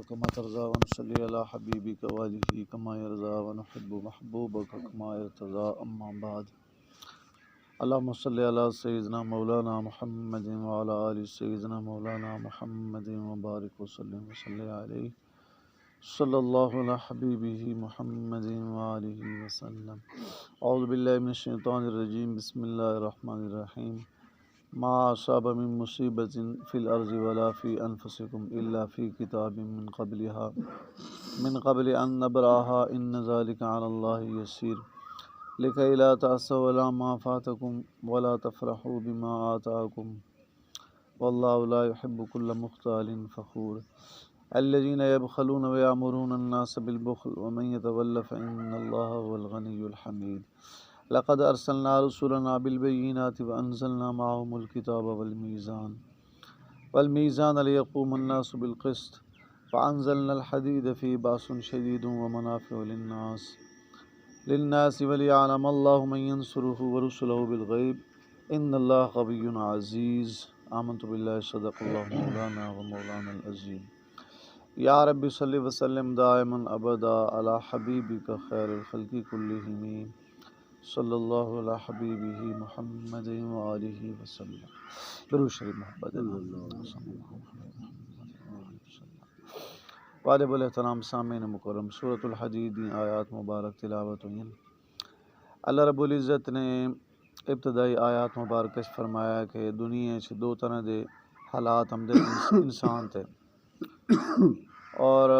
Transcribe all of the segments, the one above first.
كما ترضى ونصلي على حبيبك وآله كما يرضى ونحب محبوبك كما يرتضى أما بعد اللهم صل على سيدنا مولانا محمد وعلى آل سيدنا مولانا محمد وبارك وسلم عليه صلی اللہ علیہ حبیبہ محمد وآلہ وسلم. اعوذ باللہ من الشیطان الرجیم. بسم اللہ الرحمن الرحیم. ما اصاب من مصیبت فی الارض ولا فی انفسکم الا فی کتاب من قبل ان نبرأها ان ذلک علی اللہ یسیر لکی لا تأسوا علی ما فاتکم ولا تفرحوا بما آتاکم واللہ لا يحب كل مختال فخور الذين يبخلون ويأمرون الناس بالبخل ومن يتول فإن الله هو الغني الحميد. لقد أرسلنا رسلنا بالبينات وأنزلنا معهم الكتاب والميزان ليقوم الناس بالقسط وأنزلنا الحديد فيه بأس شديد ومنافع للناس وليعلم الله من ينصره ورسله بالغيب إن الله قوي عزيز. آمنت بالله صدق الله مولانا ومولانا العظيم. یا رب صلی وسلم دائما ابدا علی حبیبک خیر الخلق کلہم صلی اللہ علی حبیبہ محمد وآلہ وسلم. درود شریف محبت والب الاحترام سامعین مکرم. سورۃ الحدید آیات مبارک تلاوت ہوئی. اللہ رب العزت نے ابتدائی آیات مبارک فرمایا کہ دنیا چ دو طرح دے حالات ہم دے انسان تے اور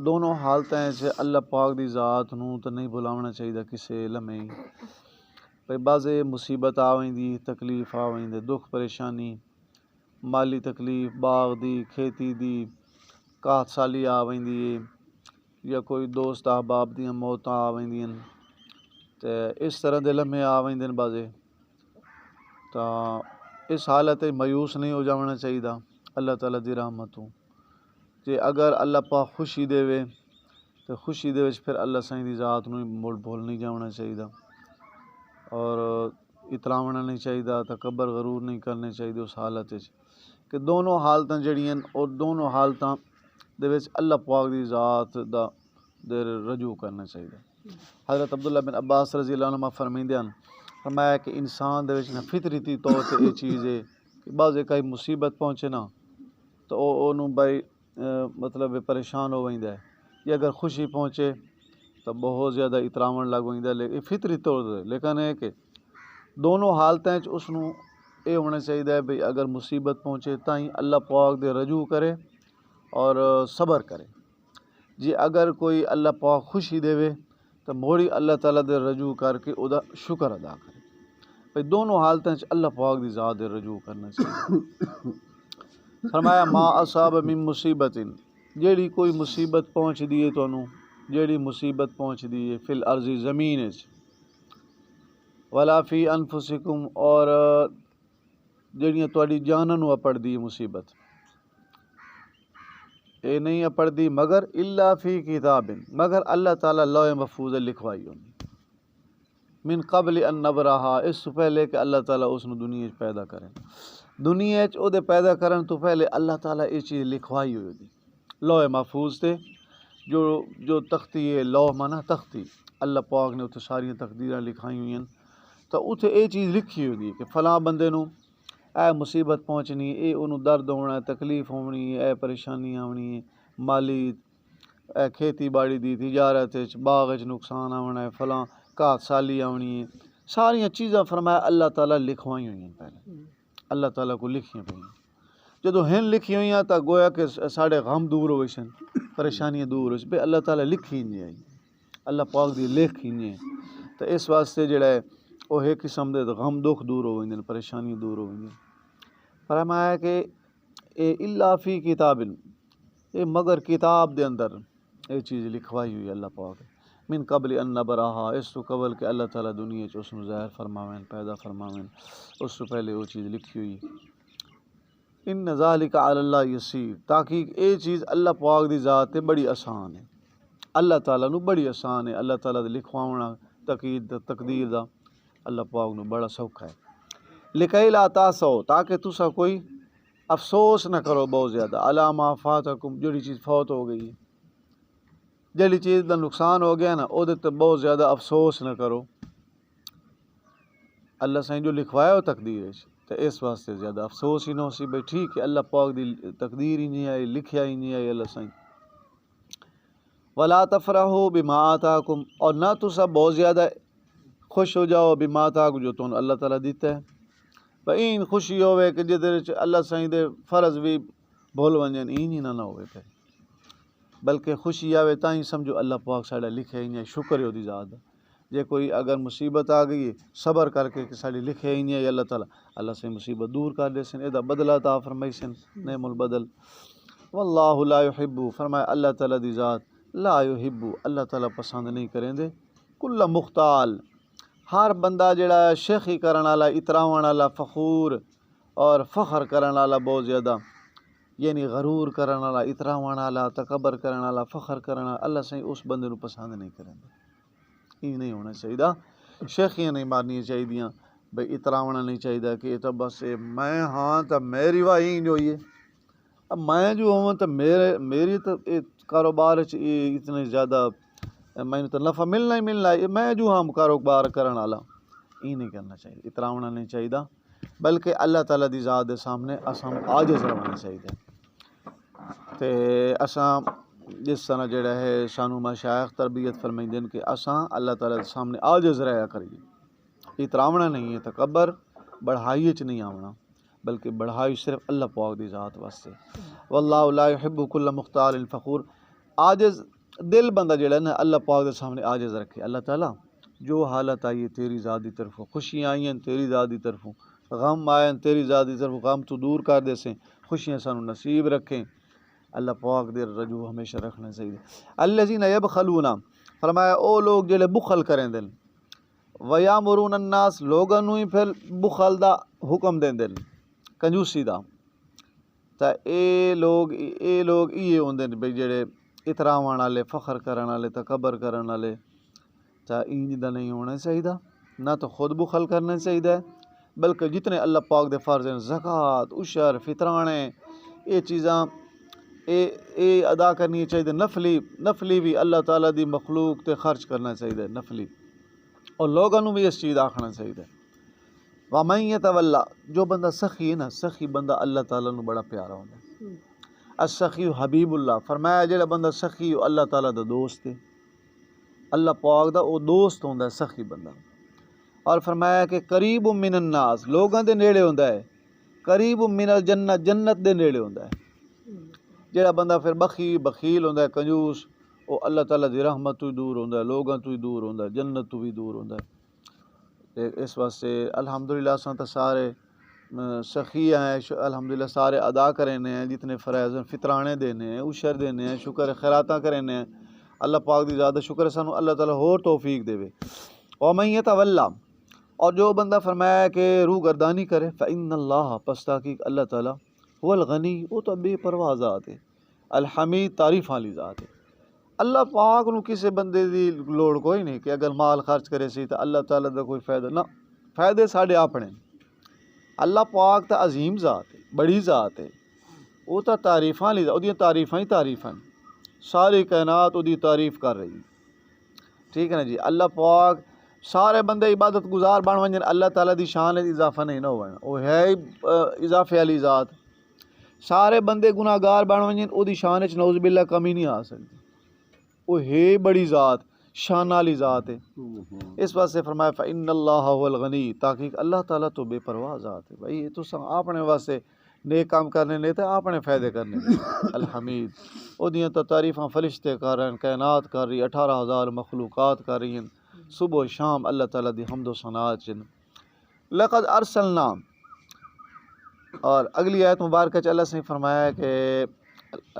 دونوں حالتیں سے اللہ پاک دی ذات نوں تو نہیں بھلاونا چاہیے کسے لمحے. بھئی بعضے مصیبت آویندی، تکلیف آویندے، دکھ پریشانی، مالی تکلیف، باغ دی، کھیتی دی، قحط سالی آویندی یا کوئی دوست احباب دیاں موتاں آویندیاں تے اس طرح دے لمحے آویندے بعضے. تا اس حالت مایوس نہیں ہو جانا چاہیے اللہ تعالیٰ دی رحمتوں کہ اگر اللہ پاک خوشی دے تو خوشی دے پھر اللہ سائیں دی ذات نوں مڑ بھول نہیں جانا چاہیے اور اتراونا نہیں چاہیے، تکبر غرور نہیں کرنے چاہیے اس حالت کہ دونوں حالتاں جڑیاں اور دونوں حالتاں دے وچ اللہ پاک دی ذات دا رجوع کرنا چاہیے. حضرت عبداللہ بن عباس رضی اللہ عنہ فرمایا کہ انسان دے وچ فطری طور تے یہ چیز ہے کہ بعضے کئی مصیبت پہنچے نا تو انہوں بھائی مطلب پریشان ہو ویندا ہے، یا اگر خوشی پہنچے تو بہت زیادہ اتراون لگ ویندا ہے. یہ فطری طور تے لیکن ہے کہ دونوں حالتیں اس نوں یہ ہونا چاہیے بھئی اگر مصیبت پہنچے تائیں اللہ پاک دے رجوع کرے اور صبر کرے. جی اگر کوئی اللہ پاک خوشی دے تو موڑی اللہ تعالیٰ دے رجوع کر کے او دا شکر ادا کرے. بھئی دونوں حالتیں اللہ پاک دی ذات دے رجوع کرنا چاہیے. فرمایا ما اصاب من مصیبت جیڑی کوئی مصیبت پہنچ دیے تانوں، جیڑی مصیبت پہنچ دیے فی الارض زمین وچ ولا فی انفسکم اور جیڑیاں تہاڈی جاناں نوں اپڑ دی مصیبت اے نہیں اپڑ دی مگر الا فی کتاب مگر اللہ تعالیٰ لوح محفوظ لکھوائی ہونی من قبل ان نبرہا اس سے پہلے کہ اللہ تعالیٰ اس نوں دنیا وچ پیدا کرے. دنیا او دے پیدا کرن تو پہلے اللہ تعالیٰ یہ چیز لکھوائی ہوئی دی لوح محفوظ تے جو تختی ہے. لوح مانا تختی، اللہ پاک نے اتنے ساری تقدیراں لکھائی ہوئی ہیں تو اتنے یہ چیز لکھی ہوئی کہ فلاں بندے نوں اے مصیبت پہنچنی، اے انہوں درد ہونا ہے، تکلیف ہونی ہے، اے پریشانی آنی ہے، مالی اے کھیتی باڑی دی تجارت باغ نقصان آنا ہے، فلاں قحط سالی آنی ہے. ساریاں چیزاں فرمایا اللہ تعالیٰ لکھوائی ہوئی ہیں پہلے اللہ تعالیٰ کو لکھیاں پہ جدو ہن لکھی ہوئی ہیں تو گویا کہ ساڑے غم دور ہوئے سن، پریشانیاں دور ہوئے سن، اللہ تعالیٰ لکھی نہیں آئی، اللہ پاک دی لکھ ہی نہیں ہے. تو اس واسطے جڑا ہے وہ ایک قسم دے غم دکھ دور ہو گئے، پریشانی دور ہو گئی. فرمایا کہ اے الا فی کتاب اے مگر کتاب دے اندر یہ چیز لکھوائی ہوئی اللہ پاک من قبل ان نبرہا اس تو قبل کہ اللہ تعالیٰ دنیا چ اس نوں ظاہر فرماویں پیدا فرماویں اس سے پہلے وہ چیز لکھی ہوئی. ان ذالک علی اللہ یسیر تاکہ یہ چیز اللہ پاک دی ذات ہے بڑی آسان ہے، اللہ تعالیٰ نو بڑی آسان ہے، اللہ تعالیٰ دے لکھواونا تقدیر دا اللہ پاک نو بڑا سوکھا ہے. لکئی لا تاسو تاکہ تسا کوئی افسوس نہ کرو بہت زیادہ علی ما فاتکم، جڑی چیز فوت ہو گئی ہے، جڑی چیز دا نقصان ہو گیا نا وہ تے بہت زیادہ افسوس نہ کرو، اللہ سائیں جو لکھوایا ہو تقدیر ہے تو اس واسطے زیادہ افسوس ہی نہ ہو سی بھائی ٹھیک ہے اللہ پاک دی تقدیر ہی نہیں آئی، لکھیا ہی نہیں آئی اللہ سائیں۔ ولا تفرحوا بما آتاکم، اور نہ تو سب بہت زیادہ خوش ہو جاؤ بما آتاکم جو تم اللہ تعالیٰ دیتا ہے، این خوشی ہوئے کہ جدھر اللہ سائیں دے فرض بھی بھول ونجن این ہی نہ ہوئے پہ، بلکہ خوشی آوے تائیں سمجھو اللہ پاک ساڑا لکھے ہی نہیں، شکر ہے دی ذات دا۔ جے کوئی اگر مصیبت آ گئی صبر کر کے کہ ساڑی لکھے ہی نہیں ہے اللہ تعالیٰ، اللہ سے مصیبت دور کر دے سن، ادا بدلہ عطا فرمائی سن، نعم البدل۔ واللہ لا يحب، فرمایا اللہ تعالیٰ دی ذات لا يحب، اللہ تعالیٰ پسند نہیں کریں دے کل مختال، ہر بندہ جڑا شیخی کرن والا، اتراون والا، فخور اور فخر کرن والا بہت زیادہ، یعنی غرور کرن والا، اتراون والا، تکبر کرن والا، فخر کرن والا، اللہ سے اس بندے نو پسند نہیں کریں دے، یہ نہیں ہونا چاہیے، شیخیاں نہیں مارنی چاہیے، بھئی اتراونا نہیں چاہیے کہ تو بس میں ہاں تو میری واہی جو ہے، اب میں جو ہوں تو میری تو کاروبار اتنے زیادہ میں تو نفع ملنا ہی ملنا ہے، میں جو ہاں کاروبار کرن والا، یہ نہیں کرنا چاہیے، اتراونا نہیں چاہیے، بلکہ اللہ تعالیٰ دی ذات دے سامنے اساں عاجز رہنا چاہیے۔ تے اساں جس طرح جڑا ہے سانو مشائخ تربیت فرمائیں کہ اساں اللہ تعالیٰ دے سامنے عاجز رہا کریے، اتراونا نہیں ہے، تکبر بڑھائی چ نہیں آونا، بلکہ بڑھائی صرف اللہ پاک دی ذات واسطے۔ واللہ لا يحب کل مختال فخور، عاجز دل بندہ جڑا ہے نا اللہ پاک دے سامنے عاجز رکھے، اللہ تعالیٰ جو حالت آئی ہے تیری ذات دی طرفوں، خوشیاں آئی ہیں تیری ذات دی طرفوں، غم آئے ہیں تیری ذات دی طرفوں، غم تو دور کر دے سے، خوشیاں سانو نصیب رکھیں، اللہ پاک دے رجوع ہمیشہ رکھنا چاہیے۔ الذین یبخلون، فرمایا او لوگ جڑے بخل کریں دل، ویامرون الناس، لوگاں نو ہی پھر بخل دا حکم دیں دل، کنجوسی دا، تا اے لوگ یہ ہوندے نے بھئی جڑے اتراون والے، فخر کرن والے، تکبر کرن والے، تا اینج دا نہیں ہونا چاہیے، نہ تو خود بخل کرنا چاہیے، بلکہ جتنے اللہ پاک دے فرض ہیں، زکوٰۃ، عشر، فطرانے، یہ چیزاں اے ادا کرنی چاہیے، نفلی بھی اللہ تعالیٰ دی مخلوق تے خرچ کرنا چاہیے نفلی، اور لوگوں نو بھی اس چیز آکھنا چاہیے۔ وَمَن يَتَوَلَّ، جو بندہ سخی ہے نا، سخی بندہ اللہ تعالیٰ نو بڑا پیارا ہوتا ہے، السخی حبیب اللہ، فرمایا جڑا بندہ سخی ہو اللہ تعالیٰ دا دوست ہے، اللہ پاک دا وہ دوست ہوندا ہے سخی بندہ، اور فرمایا کہ قریب من الناس، لوگاں دے نیڑے ہوندا ہے، قریب من الجنہ، جنت دے نیڑے ہوندا ہے۔ جڑا بندہ پھر بخیل ہوندا ہے، کنجوس، وہ اللہ تعالیٰ دی رحمت تو ہی دور ہوندا ہے، لوگاں تو ہی دور ہوندا ہے، جنت تو بھی دور ہوندا ہے۔ اس واسطے الحمدللہ اساں تے سارے سخی ہیں، الحمدللہ سارے ادا کرنے ہیں، جتنے فرائض ہیں، فطرانے دینے ہیں، عشر دینے ہیں، شکر خیراتاں کرنے ہیں، اللہ پاک دی زیادہ شکر ہے سانو اللہ تعالیٰ اور توفیق دے۔ وَمَن يَتَوَلَّ، اور جو بندہ فرمایا کہ روح گردانی کرے، فَإِنَّ اللَّهَ، پس تحقیق اللہ تعالیٰ، هو الغنی، وہ تو بے پرواہ ذات ہے، الحمید، تعریف والی ذات ہے۔ اللہ پاک نو کسی بندے دی لوڑ کوئی نہیں کہ اگر مال خرچ کرے سی تو اللہ تعالیٰ دا کوئی فائدہ نہ، فائدے ساڑے اپنے، اللہ پاک تا عظیم ذات ہے، بڑی ذات ہے، وہ تا تعریفاں والی ذات، وہ تعریفاں ہی تعریفاں، ساری کائنات وہ تعریف کر رہی، ٹھیک ہے نا جی۔ اللہ پاک سارے بندے عبادت گزار بن ونجن، اللہ تعالیٰ دی شان اضافہ نہیں نہ ہونا، وہ ہے اضافے والی ذات، سارے بندے گناہ گار بن ونجن، وہ دی شان وچ نعوذ باللہ کمی نہیں آ سکتی، وہ ہے بڑی ذات، شان والی ذات ہے۔ اس واسطے فرمایا فَإِنَّ اللَّهَ هُوَ الْغَنِيُّ، تحقیق اللہ تعالیٰ تو بے پرواہ ذات ہے، بھائی یہ تو اپنے واسطے نیک کام کرنے نہیں تھے، اپنے فائدے کرنے نہیں، الحمید، وہ دیاں تو تعریفاں فرشتے کر رہے ہیں، کائنات کر رہی، 18,000 مخلوقات کر رہی ہیں، صبح و شام اللہ تعالیٰ دی حمد و ثناء چن۔ لقد ارسلنا، اور اگلی آیت مبارکہ چ اللہ سے فرمایا ہے کہ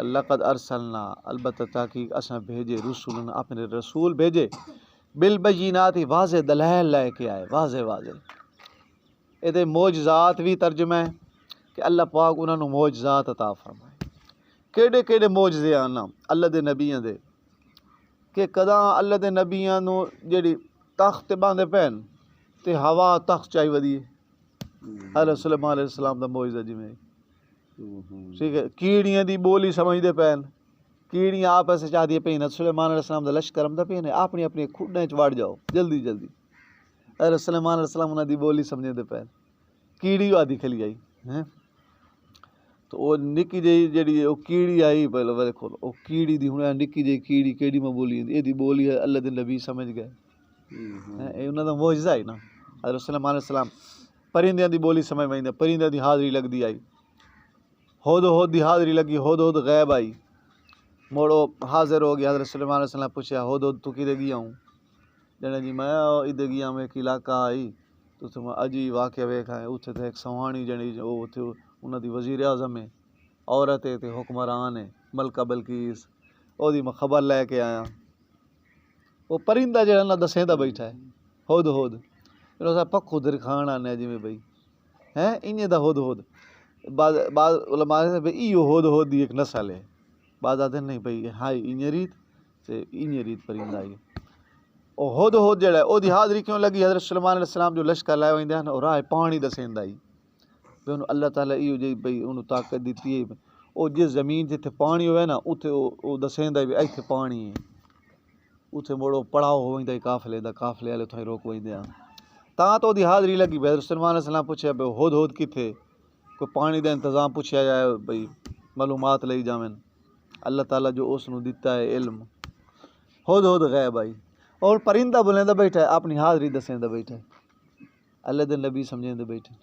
لقد ارسلنا، البتہ تحقیق اساں بھیجے، رسولنا، اپنے رسول بھیجے، بالبینات، واضح دلائل لے کے آئے، واضح یہ معجزات بھی ترجمہ ہے کہ اللہ پاک انہاں نو معجزات عطا فرمائے، کیڑے معجزے آنا اللہ دے نبیاں دے، کہ کداں اللہ دے نبیاں نو جڑی تخت باندھے پین تے ہوا تخت چاہی ودی ہے، حضرت سلیمان علیہ السلام دا معجزہ جی میں ٹھیک ہے کیڑیاں دی بولی سمجھدے پین کیڑیاں آپس وچ آدی پین سلیمان علیہ السلام دا لشکر آمدا پین اپنی اپنی کھڈاں وچ وڑ جاؤ جلدی جلدی حضرت سلیمان علیہ السلام انہاں دی بولی سمجھدے پین کیڑی آدی کھلی آئی ہیں تو وہ نکی جی جڑی وہ کیڑی آئی پہلے ویکھو وہ کیڑی دی ہن نکی جی کیڑی کیڑی میں بولی اے دی بولی ہے اللہ دے نبی سمجھ گئے اے انہاں دا معجزہ ہے نا حضرت سلیمان علیہ السلام پرندیاں دی بولی سمجھ ویندا پرندیاں دی حاضری لگدی آئی ہود دی حاضری لگی ہود غائب آئی موڑو حاضر ہو گیا حضرت سلیمان علیہ السلام پوچھا ہود تو کدے گیا ہوں جنے جی میں ادھر گیا میں ایک علاقہ آئی تو تم اجی واقعہ ویکھا ہے اتھے تے ایک سوہانی جنی او اتھے انہاں دی وزیر اعظم ہے عورت ہے تے حکمران ہے ملکہ بلقیس او دی میں خبر لے کے آیا وہ پرندہ جڑا نا دسیندا بیٹھا ہے ہود انہاں پکھو در کھان آنے جی میں بھئی ہیں انہاں دا ہود بعض علماء نے بھئی ایو ہود دی ایک نسل ہے بعض آتے نہیں بھئی ہائی انہاں ریت تے انہاں ریت پرندہ ہے او ہود جڑا ہے او دی حاضری کیوں لگی حضرت سلیمان علیہ السلام جو لشکر لائے ویندے ہیں او راہ پانی دسیندا ہی بھئی انہوں اللہ تعالیٰ ایو جی بھئی انہوں طاقت دیتی ہے او جس زمین جتھے پانی ہوئے نا اتھے او دسیندا ہے ایتھے پانی ہے اتھے موڑو پڑاؤ ہو ویندا قافلے دا قافلے والے تھے روک ویندے ہیں تاں تو دی حاضری لگی حضرت سلیمان علیہ السلام پوچھیا بھئی ہود کتھے کوئی پانی دا انتظام پوچھیا جائے بھئی معلومات لئی جاویں اللہ تعالیٰ جو اس نو دیتا ہے علم ہود غائب آئی اور پرندہ بولیندا بیٹھا ہے اپنی حاضری دسیندا بیٹھا ہے اللہ دے نبی سمجھیندے بیٹھے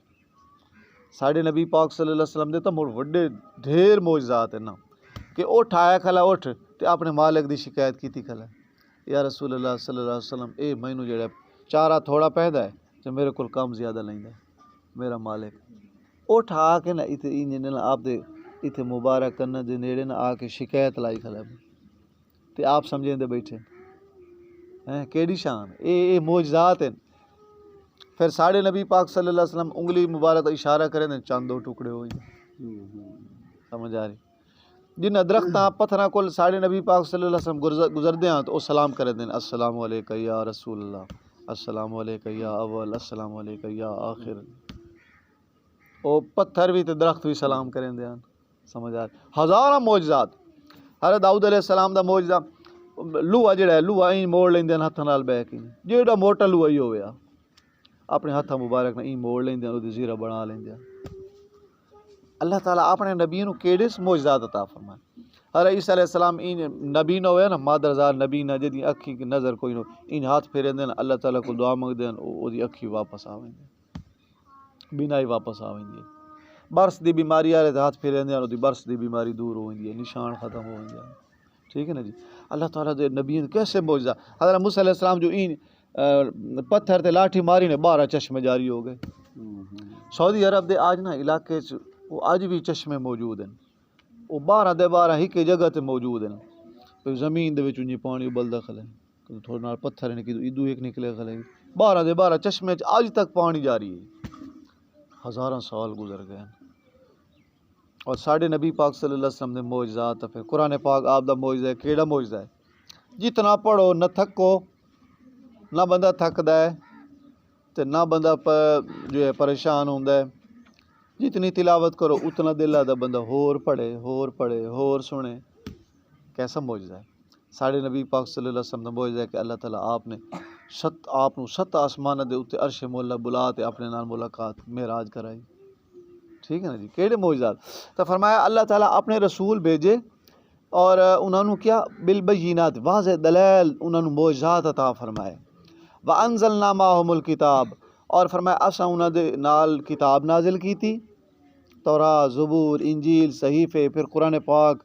ساڈے نبی پاک صلی اللہ علیہ وسلم دے تو مڑ وڈے ڈھیر معجزات ہیں نا کہ اٹھ آیا کھلا اٹھ تے اپنے مالک دی شکایت کیتی کھلا یا رسول اللہ صلی اللہ علیہ وسلم اے مینوں جڑا چارہ تھوڑا پیدا ہے تے میرے کول کم زیادہ لیندا ہے میرا مالک اٹھ آ کے نا ایتھے انہاں آپ دے ایتھے مبارک کرنے دے نیڑے نہ آ کے شکایت لائی کھلا تے آپ سمجھیندے بیٹھے ہیں کیڑی شان اے معجزات ہیں پھر ساڑھے نبی پاک صلی اللہ علیہ وسلم انگلی مبارک اشارہ کریں دیں چاند دو ٹکڑے ہوئی سمجھ آ رہی جن درختاں پتھراں کول ساڑھے نبی پاک صلی اللہ علیہ وسلم گزردے ہیں تو وہ سلام کریں دیں السلام علیکہ یا رسول اللہ السلام علیکہ یا اول السلام علیکہ یا آخر وہ پتھر بھی تے درخت بھی سلام کریں دیں سمجھ آ رہی ہزاراں معجزات حضرت داؤد علیہ السلام دا معجزہ لوہا جڑا ہے لوہا این موڑ لیندے ہتھاں نال بہ کے جیڑا موٹا لوہا ہی ہویا اپنے ہاتھاں مبارک نے این موڑ لیندے او دی زیرہ بنا لیندے اللہ تعالیٰ اپنے نبی نو کیڑے معجزات عطا فرمائے حضرت عیسیٰ علیہ السلام این نبی نہ ہویا نا مادرزار نبی نہ جدی اکھی کی نظر کوئی نو این ہاتھ پھیرندے اللہ تعالیٰ کو دعا منگدے او دی اکھی واپس آویندے بینائی واپس آویندی برس دی بیماری آ رہے تے ہاتھ پھیرندے او دی برس دی بیماری دور ہوندی ہے نشان ختم ہو جاندے ٹھیک ہے نا جی اللہ تعالیٰ دے نبی کیسے معجزہ حضرت موسیٰ علیہ السلام جو این پتھر تے لاٹھی ماری نے 12 چشمے جاری ہو گئے سعودی عرب دے آج نا علاقے وہ آج بھی چشمے موجود ہیں وہ 12 دے 12 ہی جگہ تے موجود ہیں تو زمین دے وچ انجی پانی ابلدا کھلے تھوڑے نال پتھر نکلے ادو ایک نکلے کھلے 12 دے 12 چشمے آج تک پانی جاری ہے ہزاراں سال گزر گئے اور ساڈے نبی پاک صلی اللہ علیہ وسلم دے معجزات پھر قرآن پاک آپ دا معجزہ ہے کیڑا معجزہ ہے جتنا پڑھو نہ تھکو نہ بندہ تھکدا ہے تے نہ بندہ جو ہے پریشان ہوندا ہے جتنی تلاوت کرو اتنا دل آتا بندہ ہور پڑھے ہور سنے کیسا معجزہ ہے ساڑھے نبی پاک صلی اللہ علیہ وسلم نے معجزہ ہے کہ اللہ تعالیٰ آپ نے آپ نو 7 آسمان دے اوتے عرش مولا بلا تے اپنے نال ملاقات معراج کرائی ٹھیک ہے نا جی کیڑے معجزات تو فرمایا اللہ تعالیٰ اپنے رسول بھیجے اور انہوں نے کیا بالبینات واضح دلائل انہوں نے معجزات عطا فرمائے وانزلنا معہم الکتاب اور فرمایا اساں انہاں دے نال کتاب نازل کی تھی تورات زبور انجیل صحیفے پھر قرآن پاک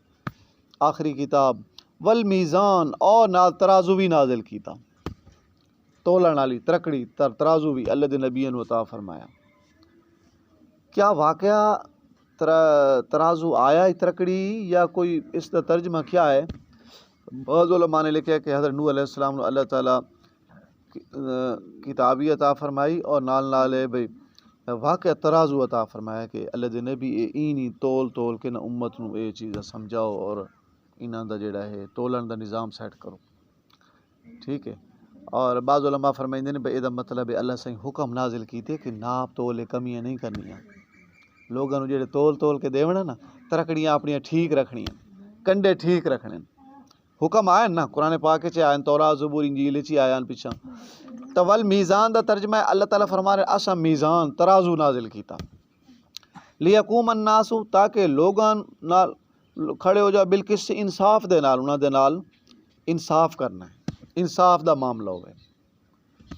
آخری کتاب والمیزان اور نال ترازو بھی نازل کیتا تولن والی ترکڑی ترازو بھی اللہ دے نبی نے عطا فرمایا کیا واقعہ ترازو آیا ہی ترکڑی یا کوئی اس کا ترجمہ کیا ہے بعض علماء نے لکھا ہے کہ حضرت نوح علیہ السلام نے اللہ تعالیٰ کتابی عطا فرمائی اور نال بھئی واقعہ ترازو عطا فرمایا کہ اللہ دے نبی اینی تول کے نہ امت نو یہ چیز سمجھاؤ اور انہاں دا جڑا ہے تولن دا نظام سیٹ کرو ٹھیک ہے اور بعض علماء فرمائندے نے بھئی یہ مطلب ہے اللہ سے حکم نازل کیتے کہ ناپ تولے کمیاں نہیں کرنیاں لوگوں نوں جڑے تول کے دیونا نا ترکڑیاں اپنیاں ٹھیک رکھنیاں کنڈے ٹھیک رکھنے حکم آئے نا قرآن پاک چ آئے تورات زبور انجیل چ آئے پیچھا تو ول میزان دا ترجمہ ہے اللہ تعالیٰ فرما رہے اساں میزان ترازو نازل کیتا لیقوم الناس تاکہ لوگاں نال کھڑے ہو جا بالقسط انصاف دے نال انہاں دے نال انصاف کرنا ہے انصاف دا معاملہ ہوئے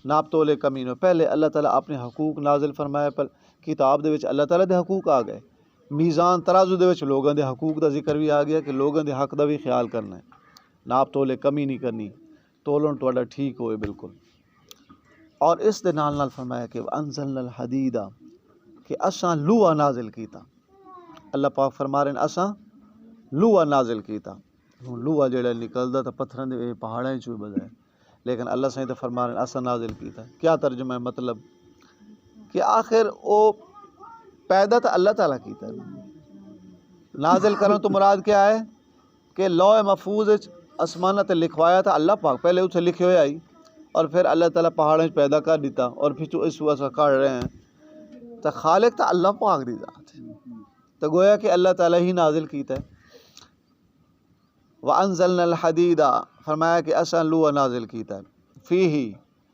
ناپ تولے کمی نو پہلے اللہ تعالیٰ اپنے حقوق نازل فرمایا پر کتاب دے وچ اللہ تعالیٰ دے حقوق آ گئے میزان ترازو دے وچ لوگاں دے حقوق دا ذکر بھی آ گیا کہ لوگاں دے حق دا بھی خیال کرنا ہے ناپ تولے کمی نہیں کرنی تولن تہاڈا ٹھیک ہوئے بالکل اور اس دے نال فرمایا کہ انزلنا الحدید کہ اساں لوہا نازل کیتا اللہ پاک فرما رہے ہیں اساں لوہا نازل کیتا لوہا جڑا نکلدا تا پتھراں دے پہاڑاں چوں بجائے لیکن اللہ سائیں تے فرما رہے ہیں اساں نازل کیتا کیا ترجمہ ہے مطلب کہ آخر او پیدا تو اللہ تعالیٰ کیتا ہے نازل کرن تو مراد کیا ہے کہ لوح محفوظ آسمانہ تے لکھوایا تھا اللہ پاک پہلے اتھے لکھے ہوئے آئی اور پھر اللہ تعالیٰ پہاڑوں پیدا کر دیتا اور پھر تو اس واسطہ کر رہے ہیں تو خالق تو اللہ پاک دی ذات ہے تو گویا کہ اللہ تعالیٰ ہی نازل کیتا ہے وَأَنزَلْنَا الْحَدِيدَ فرمایا کہ اساں لوہا نازل کیتا ہے فیہی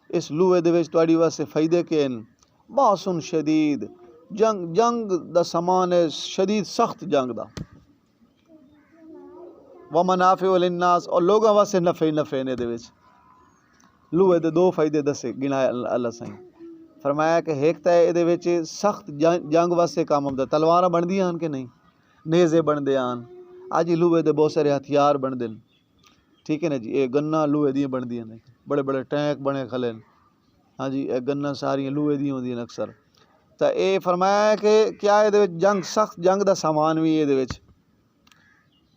اس لوہے دے وچ تہاڈی واسطے فائدے کین باسن شدید جنگ دا سامان ہے شدید سخت جنگ دا ومنافع للناس اور لوگوں واسطے نفع نے دے وچ لوہے دے دو فائدے دسے گنائے اللہ سائیں فرمایا کہ ایک تے اے دے وچ سخت جنگ واسطے کام آندا تلواراں بندیاں کہ نہیں نیزے بندے آن اج لوہے دے بہت سارے ہتھیار بندے ٹھیک ہے نا جی اے گناں لوہے دیاں بندیاں نے بڑے بڑے ٹینک بنے کھلے ہاں جی اے گناں ساری لوہے دیاں ہوندیاں اکثر تا اے فرمایا کہ کیا اے دے وچ جنگ سخت جنگ دا سامان بھی اے دے وچ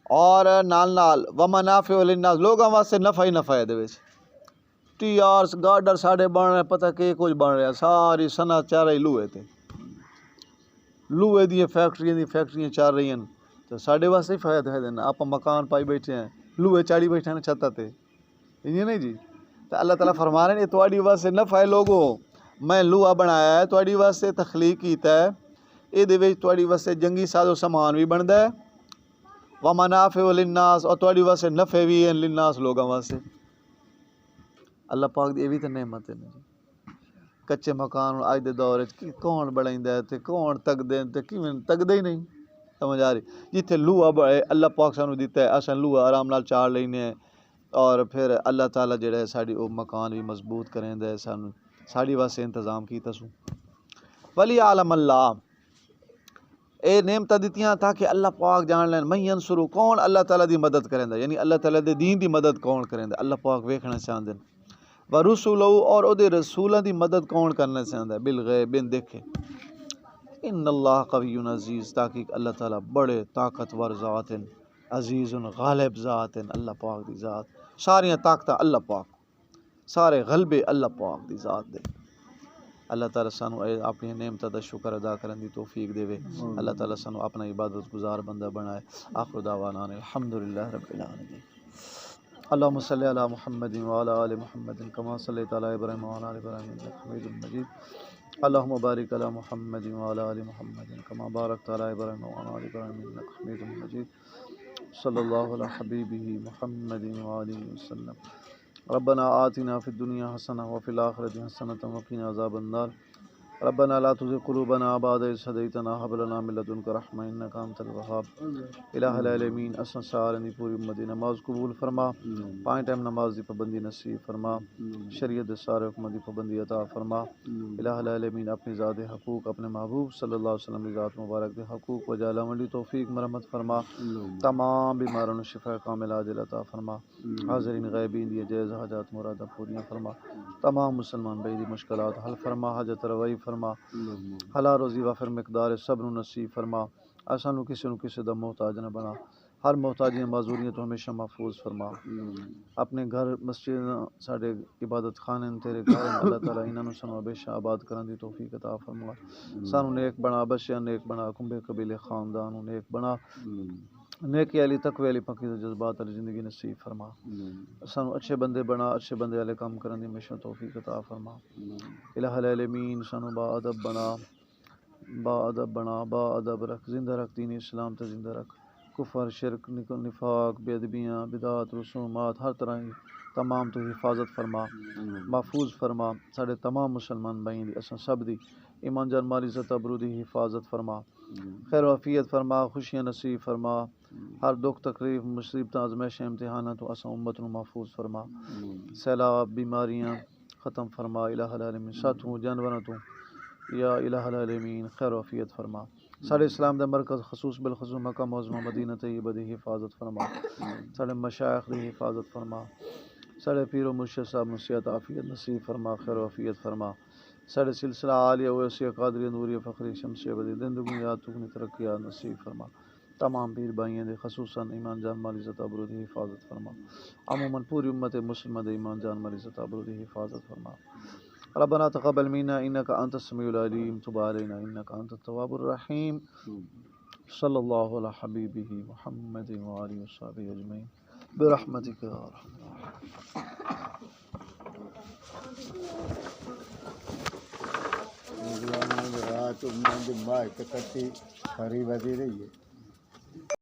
اور نال ومنافع للناس لوگاں واسطے نفع ہی نفع ہے دے وچ ٹی آرس گارڈر ساڈے بن رہے پتہ کہ کچھ بن رہا ساری صنعت چل رہی لوہے تے لوہے دی فیکٹریاں چل رہی ہیں تو ساڈے واسطے فائدہ ہے دینا آپ مکان پائی بیٹھے ہیں لوہے چاڑی بیٹھے ہیں چھتاں تے یہ نہیں جی تو اللہ تعالیٰ فرما رہے ہیں تہاڈی واسطے نفع ہے لوگوں میں لوہا بنایا ہے تہاڈی واسطے تخلیق کیتا ہے اے دے وچ تہاڈی واسطے جنگی ساز و سامان بھی بندا ہے ومنافع للناس اور تہاڈی واسطے نفع بھی ہے للناس لوگاں واسطے اللہ پاک دی یہ بھی تو نعمت ہے کچے مکان اج دے دور وچ کون بنائندا ہے تے کون تکدے تے کیویں تکدے ہی نہیں سمجھ آ رہی جتھے لوہا اللہ پاک سانو دیتا ہے اساں لوہا آرام نال چاڑ لینے ہیں اور پھر اللہ تعالیٰ جڑا ہے ساڈی او مکان بھی مضبوط کریندا ہے سانو ساڈی واسطے انتظام کیتا سو ولی عالم اللہ اے نعمتاں دتیاں تاکہ اللہ پاک جان لین من ینصرو کون اللہ تعالیٰ دی مدد کریندا یعنی اللہ تعالیٰ دے دین دی مدد کون کریندا اللہ پاک ویکھنا چاہندے ورسولہ اور او دے رسولاں دی مدد کون کرنا چاہندا ہے بالغیب بن دیکھے ان اللہ قوی عزیز تاکہ اللہ تعالیٰ بڑے طاقتور ذات ہیں عزیز غالب ذات ہیں اللہ پاک دی ذات ساریاں طاقتاں اللہ پاک سارے غلبے اللہ پاک دی ذات دے اللہ تعالیٰ سانو اپنی نعمتاں دا شکر ادا کرن دی توفیق دے اللہ تعالیٰ سانو اپنا عبادت گزار بندہ بنائے آخر دعوانا الحمدللہ رب العالمین اللهم صل على محمد وعلى آل محمد كما صليت على إبراهيم وعلى آل إبراهيم إنك حميد مجيد اللهم بارك على محمد وعلى آل محمد كما باركت على إبراهيم وعلى آل إبراهيم إنك حميد مجيد صلى الله على حبيبه محمد وآله وسلم ربنا آتنا في الدنيا حسنة وفي الآخرة حسنة وقنا عذاب النار ربنا لا تزغ قلوبنا بعد إذ هديتنا وهب لنا من لدنك رحمة إنك أنت الوهاب الہ العالمین اساں سارے دی پوری امت دی نماز قبول فرما 5 ٹائم نماز دی پابندی نصیب فرما شریعت دے سارے حکم دی پابندی عطا فرما الہ العالمین اپنی ذات حقوق اپنے محبوب صلی اللہ علیہ وسلم دی ذات مبارک دے حقوق و جعل عملی توفیق مرحمت فرما تمام بیماروں کو شفا کامل عاجل عطا فرما حاضرین غائبین دی جائز حاجات مراداں پوریاں فرما تمام مسلمان بھائی دی مشکلات حل فرما حاجت روائی فرما حلال روزی وافر مقدار صبر نصیب فرما اساں نو کسی دا محتاج نہ بنا ہر محتاجیاں معذوریاں تو ہمیشہ محفوظ فرما اپنے گھر مسجد ساڈے عبادت خانے تیرے گھر اللہ تعالیٰ انہاں نو سانو ہمیشہ آباد کرن دی توفیق عطا فرما سانو نیک بنا بچیاں نیک بنا کنبے قبیلے خاندان نو نیک بنا نیکی علی تقوی علی پاکیزہ جذبات علی زندگی نصیب فرما سانو اچھے بندے بنا اچھے بندے والے کام کرن دی ہمیشہ توفیق عطا فرما الہ العالمین سانو با ادب بنا با ادب بنا، با ادب رکھ، زندہ رکھ دین اسلام تے زندہ رکھ، کفر شرک نفاق بے ادبیاں بدعات رسومات ہر طرح کی تمام تو حفاظت فرما، محفوظ فرما سارے تمام مسلمان بھائیں دی اساں سب دی ایمان جان مال عزت ابرو دی حفاظت فرما، خیر و عافیت فرما، خوشیاں نصیب فرما، ہر دکھ تکلیف مصیبت آزمائش امتحانات تو اساں امت نو محفوظ فرما، سیلاب بیماریاں ختم فرما الہ العالمین، ساتھوں جانوراں تو یا الہ العالمین خیر و عافیت فرما، سارے اسلام دے مرکز خصوص بالخصوص مکہ معظمہ مدینہ طیبہ دی حفاظت فرما، سارے مشائخ دی حفاظت فرما، سارے پیر و مرشد صاحب نو صحت عافیت نصیب فرما، خیر و عافیت فرما، سارے سلسلہ عالیہ ویسیہ قادریہ نوریہ فخری شمسیہ بدی زندگی یاد تکنی ترقیات نصیب فرما، تمام پیر بھائیوں دے خصوصاً ایمان جان مال عزت ابرو دی حفاظت فرما، عموماً پوری امت مسلمہ دے ایمان جان مال عزت ابرو دی حفاظت فرما، ربنا تقبل منا انك انت السميع العليم تب علينا انك انت التواب الرحيم صلى الله على حبيبه محمد وآله وصحبه اجمعين برحمتك يا ارحم رات میں باہر تکتی خری بدی رہی ہے.